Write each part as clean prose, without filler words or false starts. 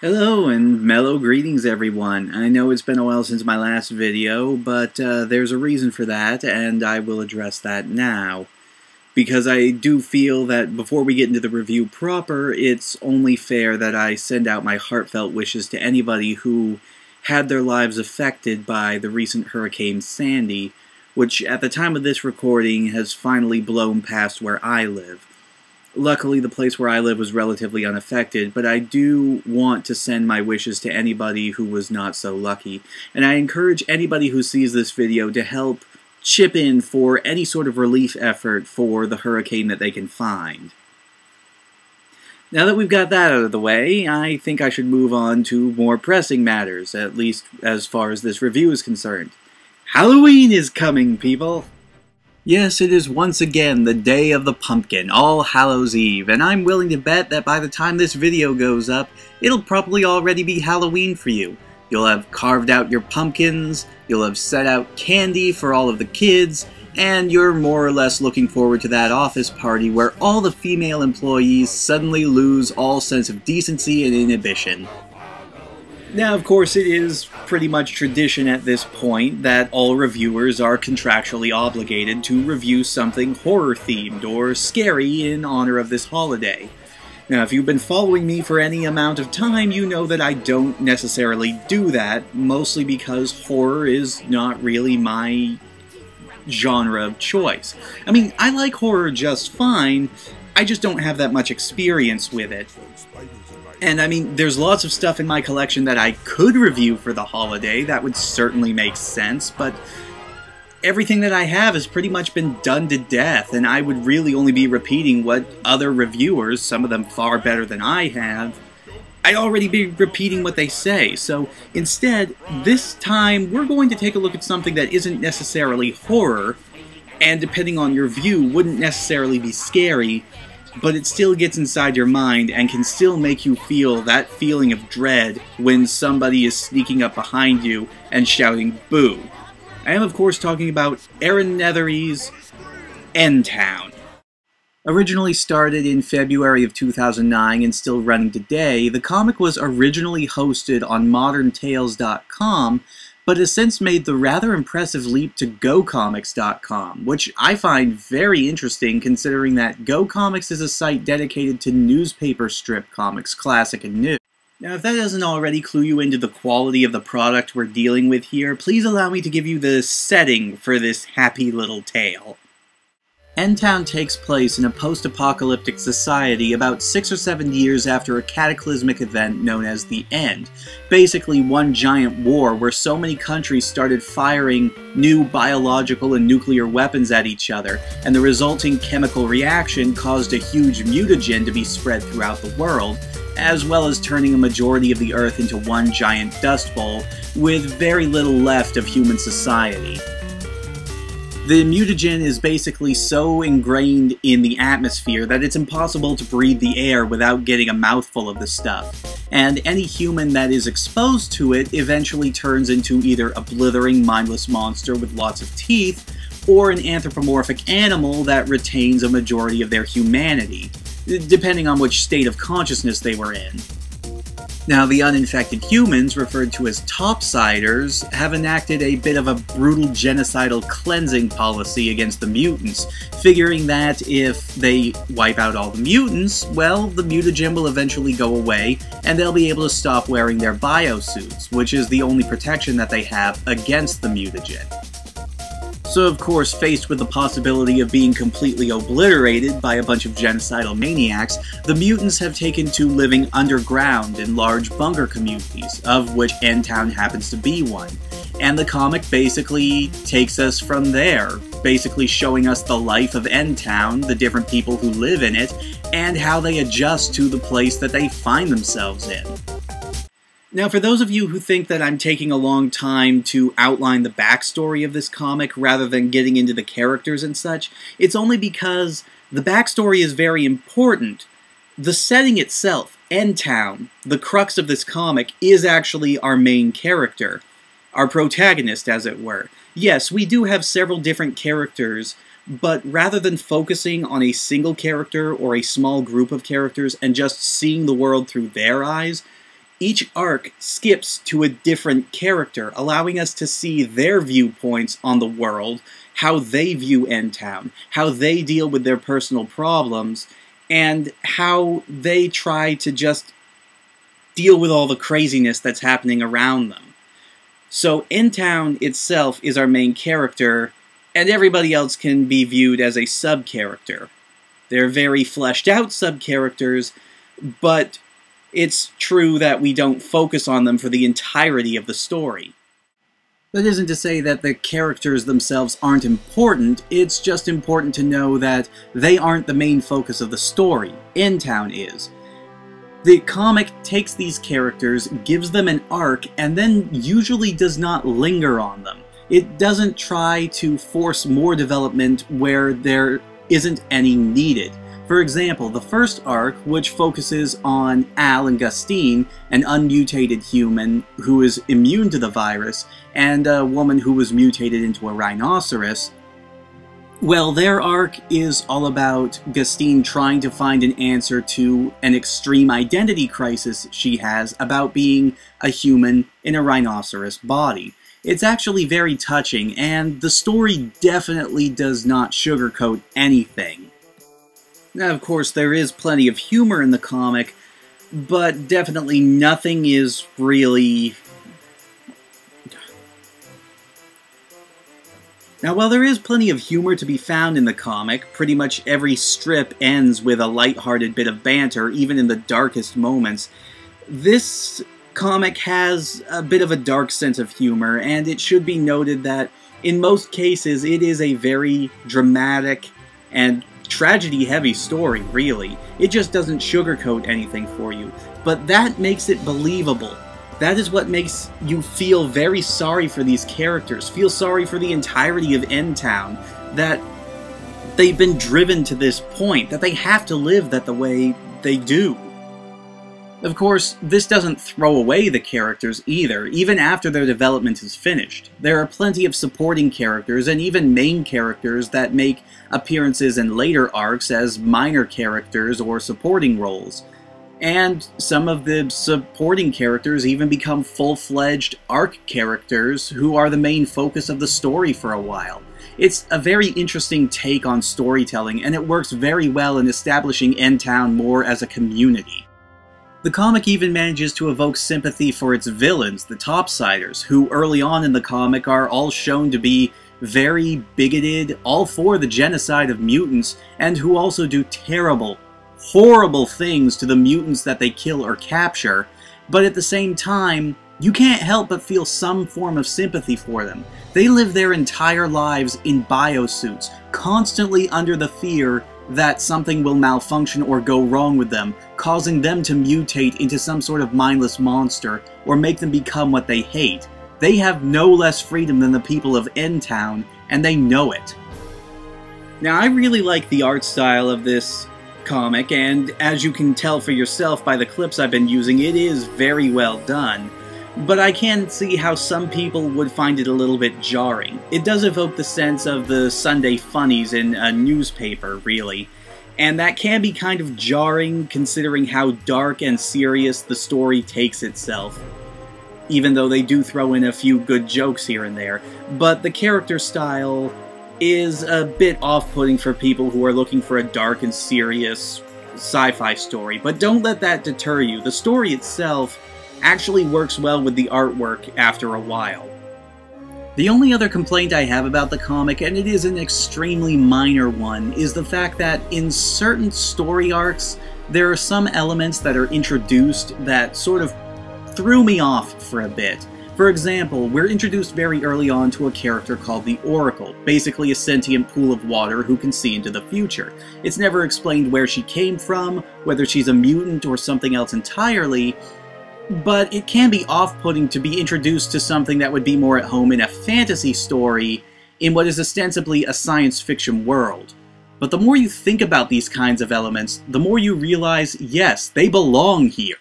Hello and mellow greetings everyone. I know it's been a while since my last video, but there's a reason for that, and I will address that now. Because I do feel that before we get into the review proper, it's only fair that I send out my heartfelt wishes to anybody who had their lives affected by the recent Hurricane Sandy, which at the time of this recording has finally blown past where I live. Luckily, the place where I live was relatively unaffected, but I do want to send my wishes to anybody who was not so lucky. And I encourage anybody who sees this video to help chip in for any sort of relief effort for the hurricane that they can find. Now that we've got that out of the way, I think I should move on to more pressing matters, at least as far as this review is concerned. Halloween is coming, people! Yes, it is once again the day of the pumpkin, All Hallows Eve, and I'm willing to bet that by the time this video goes up, it'll probably already be Halloween for you. You'll have carved out your pumpkins, you'll have set out candy for all of the kids, and you're more or less looking forward to that office party where all the female employees suddenly lose all sense of decency and inhibition. Now, of course, it is pretty much tradition at this point that all reviewers are contractually obligated to review something horror-themed or scary in honor of this holiday. Now, if you've been following me for any amount of time, you know that I don't necessarily do that, mostly because horror is not really my genre of choice. I mean, I like horror just fine, I just don't have that much experience with it. And I mean, there's lots of stuff in my collection that I could review for the holiday, that would certainly make sense, but everything that I have has pretty much been done to death, and I would really only be repeating what other reviewers, some of them far better than I have, I'd already be repeating what they say. So instead, this time, we're going to take a look at something that isn't necessarily horror, and depending on your view, wouldn't necessarily be scary, but it still gets inside your mind and can still make you feel that feeling of dread when somebody is sneaking up behind you and shouting boo. I am of course talking about Aaron Nethery's Endtown. Originally started in February of 2009 and still running today, the comic was originally hosted on moderntales.com, but has since made the rather impressive leap to GoComics.com, which I find very interesting considering that GoComics is a site dedicated to newspaper strip comics, classic and new. Now, if that doesn't already clue you into the quality of the product we're dealing with here, please allow me to give you the setting for this happy little tale. Endtown takes place in a post-apocalyptic society about 6 or 7 years after a cataclysmic event known as the End. Basically one giant war where so many countries started firing new biological and nuclear weapons at each other, and the resulting chemical reaction caused a huge mutagen to be spread throughout the world, as well as turning a majority of the Earth into one giant dust bowl, with very little left of human society. The mutagen is basically so ingrained in the atmosphere that it's impossible to breathe the air without getting a mouthful of the stuff, and any human that is exposed to it eventually turns into either a blithering, mindless monster with lots of teeth, or an anthropomorphic animal that retains a majority of their humanity, depending on which state of consciousness they were in. Now, the uninfected humans, referred to as topsiders, have enacted a bit of a brutal genocidal cleansing policy against the mutants, figuring that if they wipe out all the mutants, well, the mutagen will eventually go away, and they'll be able to stop wearing their biosuits, which is the only protection that they have against the mutagen. So of course, faced with the possibility of being completely obliterated by a bunch of genocidal maniacs, the mutants have taken to living underground in large bunker communities, of which Endtown happens to be one. And the comic basically takes us from there, basically showing us the life of Endtown, the different people who live in it, and how they adjust to the place that they find themselves in. Now, for those of you who think that I'm taking a long time to outline the backstory of this comic rather than getting into the characters and such, it's only because the backstory is very important. The setting itself, Endtown, the crux of this comic, is actually our main character. Our protagonist, as it were. Yes, we do have several different characters, but rather than focusing on a single character or a small group of characters and just seeing the world through their eyes, each arc skips to a different character, allowing us to see their viewpoints on the world, how they view Endtown, how they deal with their personal problems, and how they try to just deal with all the craziness that's happening around them. So Endtown itself is our main character, and everybody else can be viewed as a sub-character. They're very fleshed out sub-characters, but it's true that we don't focus on them for the entirety of the story. That isn't to say that the characters themselves aren't important, it's just important to know that they aren't the main focus of the story. Endtown is. The comic takes these characters, gives them an arc, and then usually does not linger on them. It doesn't try to force more development where there isn't any needed. For example, the first arc, which focuses on Al and Gustine, an unmutated human who is immune to the virus, and a woman who was mutated into a rhinoceros, well, their arc is all about Gustine trying to find an answer to an extreme identity crisis she has about being a human in a rhinoceros body. It's actually very touching, and the story definitely does not sugarcoat anything. Now, of course, there is plenty of humor in the comic, but definitely nothing is really... Now, while there is plenty of humor to be found in the comic, pretty much every strip ends with a lighthearted bit of banter, even in the darkest moments, this comic has a bit of a dark sense of humor, and it should be noted that in most cases it is a very dramatic and tragedy-heavy story, really. It just doesn't sugarcoat anything for you, but that makes it believable. That is what makes you feel very sorry for these characters, feel sorry for the entirety of Endtown, that they've been driven to this point, that they have to live that the way they do. Of course, this doesn't throw away the characters either, even after their development is finished. There are plenty of supporting characters, and even main characters that make appearances in later arcs as minor characters or supporting roles. And some of the supporting characters even become full-fledged arc characters who are the main focus of the story for a while. It's a very interesting take on storytelling, and it works very well in establishing Endtown more as a community. The comic even manages to evoke sympathy for its villains, the Topsiders, who early on in the comic are all shown to be very bigoted, all for the genocide of mutants, and who also do terrible, horrible things to the mutants that they kill or capture, but at the same time, you can't help but feel some form of sympathy for them. They live their entire lives in biosuits, constantly under the fear that something will malfunction or go wrong with them, causing them to mutate into some sort of mindless monster, or make them become what they hate. They have no less freedom than the people of Endtown, and they know it. Now, I really like the art style of this comic, and as you can tell for yourself by the clips I've been using, it is very well done. But I can see how some people would find it a little bit jarring. It does evoke the sense of the Sunday funnies in a newspaper, really. And that can be kind of jarring considering how dark and serious the story takes itself. Even though they do throw in a few good jokes here and there. But the character style is a bit off-putting for people who are looking for a dark and serious sci-fi story. But don't let that deter you. The story itself actually works well with the artwork after a while. The only other complaint I have about the comic, and it is an extremely minor one, is the fact that in certain story arcs, there are some elements that are introduced that sort of threw me off for a bit. For example, we're introduced very early on to a character called the Oracle, basically a sentient pool of water who can see into the future. It's never explained where she came from, whether she's a mutant or something else entirely, but it can be off-putting to be introduced to something that would be more at home in a fantasy story in what is ostensibly a science fiction world. But the more you think about these kinds of elements, the more you realize, yes, they belong here.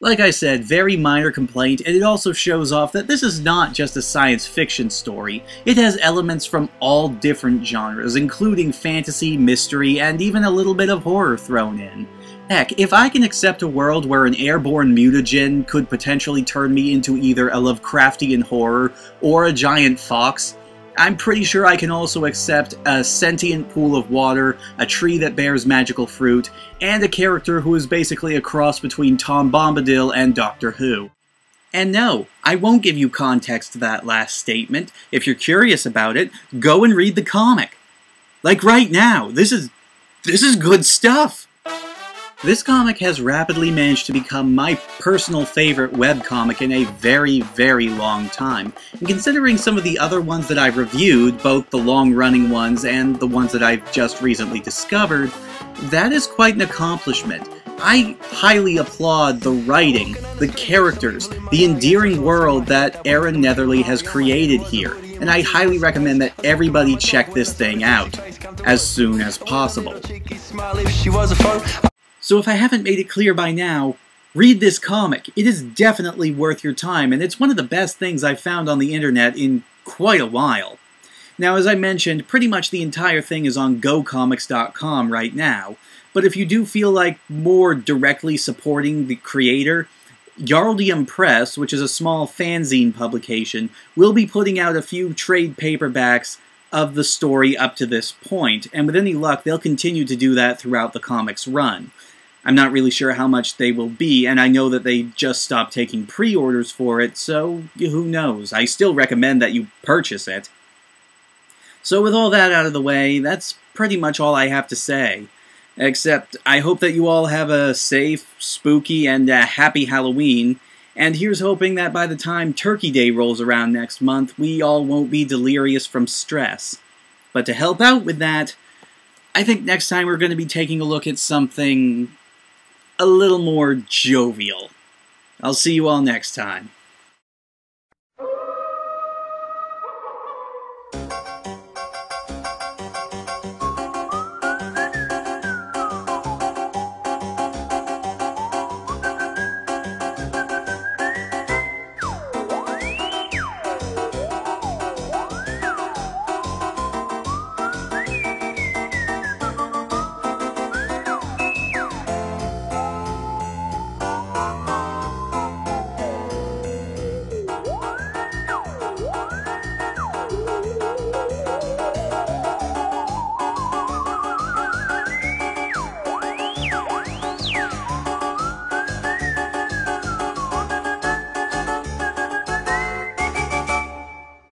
Like I said, very minor complaint, and it also shows off that this is not just a science fiction story. It has elements from all different genres, including fantasy, mystery, and even a little bit of horror thrown in. Heck, if I can accept a world where an airborne mutagen could potentially turn me into either a Lovecraftian horror or a giant fox, I'm pretty sure I can also accept a sentient pool of water, a tree that bears magical fruit, and a character who is basically a cross between Tom Bombadil and Doctor Who. And no, I won't give you context to that last statement. If you're curious about it, go and read the comic. Like right now, this is good stuff! This comic has rapidly managed to become my personal favorite webcomic in a very, very long time. And considering some of the other ones that I've reviewed, both the long-running ones and the ones that I've just recently discovered, that is quite an accomplishment. I highly applaud the writing, the characters, the endearing world that Aaron Netherly has created here, and I highly recommend that everybody check this thing out as soon as possible. So if I haven't made it clear by now, read this comic. It is definitely worth your time, and it's one of the best things I've found on the internet in quite a while. Now, as I mentioned, pretty much the entire thing is on gocomics.com right now, but if you do feel like more directly supporting the creator, Yarldium Press, which is a small fanzine publication, will be putting out a few trade paperbacks of the story up to this point, and with any luck, they'll continue to do that throughout the comic's run. I'm not really sure how much they will be, and I know that they just stopped taking pre-orders for it, so who knows. I still recommend that you purchase it. So with all that out of the way, that's pretty much all I have to say. Except, I hope that you all have a safe, spooky, and happy Halloween, and here's hoping that by the time Turkey Day rolls around next month, we all won't be delirious from stress. But to help out with that, I think next time we're going to be taking a look at something a little more jovial. I'll see you all next time.